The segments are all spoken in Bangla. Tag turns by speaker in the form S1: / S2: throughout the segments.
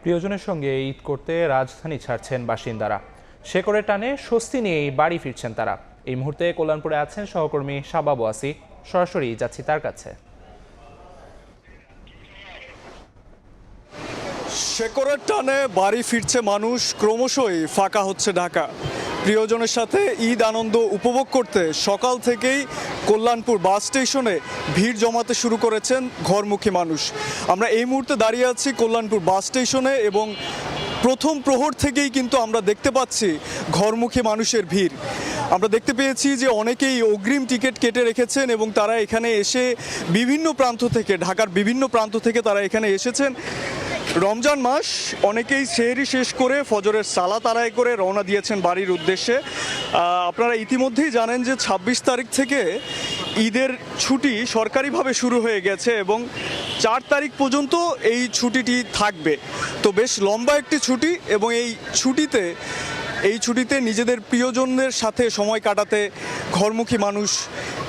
S1: প্রিয়জনের সঙ্গে ঈদ করতে রাজধানী ছাড়ছেন বাসিন্দারা। শেকড়ের টানে স্বস্তি নিয়েই বাড়ি ফিরছেন তারা। এই মুহূর্তে কল্যাণপুরে আছেন সহকর্মী শাবাব ওয়াসি। সরাসরি যাচ্ছি তার কাছে।
S2: শেকড়ের টানে বাড়ি ফিরছে মানুষ, ক্রমশই ফাঁকা হচ্ছে ঢাকা। প্রিয়জনের সাথে ঈদ আনন্দ উপভোগ করতে সকাল থেকেই কল্যাণপুর বাস স্টেশনে ভিড় জমাতে শুরু করেছেন ঘরমুখী মানুষ। আমরা এই মুহূর্তে দাঁড়িয়ে আছি কল্যাণপুর বাস স্টেশনে এবং প্রথম প্রহর থেকেই কিন্তু আমরা দেখতে পাচ্ছি ঘরমুখী মানুষের ভিড়। আমরা দেখতে পেয়েছি যে অনেকেই অগ্রিম টিকিট কেটে রেখেছেন এবং তারা এখানে এসে বিভিন্ন প্রান্ত থেকে, ঢাকার বিভিন্ন প্রান্ত থেকে তারা এখানে এসেছেন। রমজান মাস, অনেকেই সেহরি শেষ করে ফজরের সালাত আদায় করে রওনা দিয়েছেন বাড়ির উদ্দেশ্যে। আপনারা ইতিমধ্যেই জানেন যে ২৬ তারিখ থেকে ঈদের ছুটি সরকারিভাবে শুরু হয়ে গেছে এবং ৪ তারিখ পর্যন্ত এই ছুটিটি থাকবে। তো বেশ লম্বা একটি ছুটি এবং এই ছুটিতে নিজেদের প্রিয়জনদের সাথে সময় কাটাতে ঘরমুখী মানুষ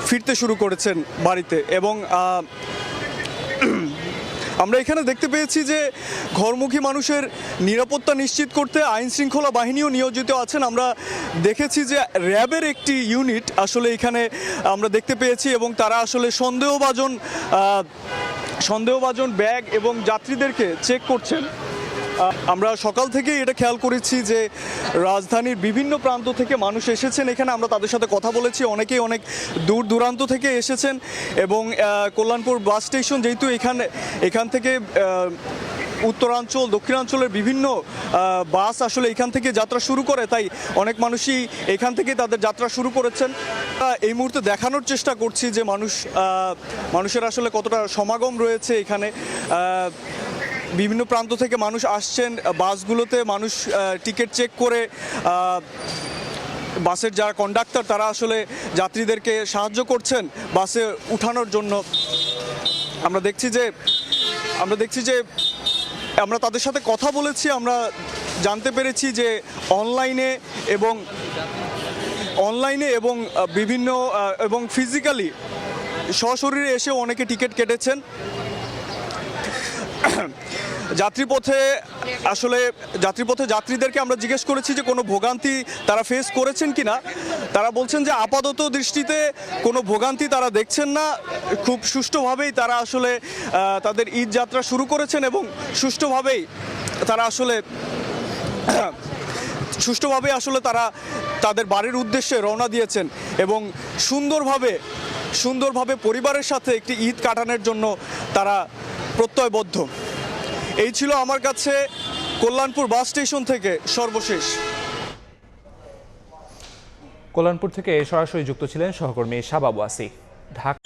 S2: ফিরতে শুরু করেছেন বাড়িতে। এবং আমরা এখানে দেখতে পেয়েছি যে ঘরমুখী মানুষের নিরাপত্তা নিশ্চিত করতে আইন শৃঙ্খলা বাহিনীও নিয়োজিত আছেন। আমরা দেখেছি যে র্যাবের একটি ইউনিট আসলে এখানে আমরা দেখতে পেয়েছি এবং তারা আসলে সন্দেহভাজন ব্যাগ এবং যাত্রীদেরকে চেক করছেন। আমরা সকাল থেকেই এটা খেয়াল করেছি যে রাজধানীর বিভিন্ন প্রান্ত থেকে মানুষ এসেছেন এখানে। আমরা তাদের সাথে কথা বলেছি, অনেকেই অনেক দূর দূরান্ত থেকে এসেছেন এবং কল্যাণপুর বাস স্টেশন যেহেতু এখান থেকে উত্তরাঞ্চল দক্ষিণাঞ্চলের বিভিন্ন বাস আসলে এখান থেকে যাত্রা শুরু করে, তাই অনেক মানুষই এখান থেকে তাদের যাত্রা শুরু করেছেন। এই মুহূর্তে দেখানোর চেষ্টা করছি যে মানুষের আসলে কতটা সমাগম রয়েছে এখানে। বিভিন্ন প্রান্ত থেকে মানুষ আসছেন বাসগুলোতে, মানুষ টিকিট চেক করে বাসের যারা কন্ডাক্টর তারা আসলে যাত্রীদেরকে সাহায্য করছেন বাসে উঠানোর জন্য। আমরা দেখছি যে আমরা তাদের সাথে কথা বলেছি, আমরা জানতে পেরেছি যে অনলাইনে এবং বিভিন্ন এবং ফিজিক্যালি সশরীরে এসেও অনেকে টিকিট কেটেছেন। যাত্রীপথে যাত্রীদেরকে আমরা জিজ্ঞেস করেছি যে কোনো ভোগান্তি তারা ফেস করেছেন কিনা। তারা বলছেন যে আপাতত দৃষ্টিতে কোনো ভোগান্তি তারা দেখছেন না, খুব সুষ্ঠুভাবেই তারা আসলে তাদের ঈদ যাত্রা শুরু করেছেন এবং সুষ্ঠুভাবেই আসলে তারা তাদের বাড়ির উদ্দেশ্যে রওনা দিয়েছেন এবং সুন্দরভাবে পরিবারের সাথে একটি ঈদ কাটানোর জন্য তারা প্রত্যয়বদ্ধ। এই ছিল আমার কাছে কল্যাণপুর বাস স্টেশন থেকে সর্বশেষ।
S1: কল্যাণপুর থেকে সরাসরি যুক্ত ছিলেন সহকর্মী শাবাব ওয়াসি। ঢাকা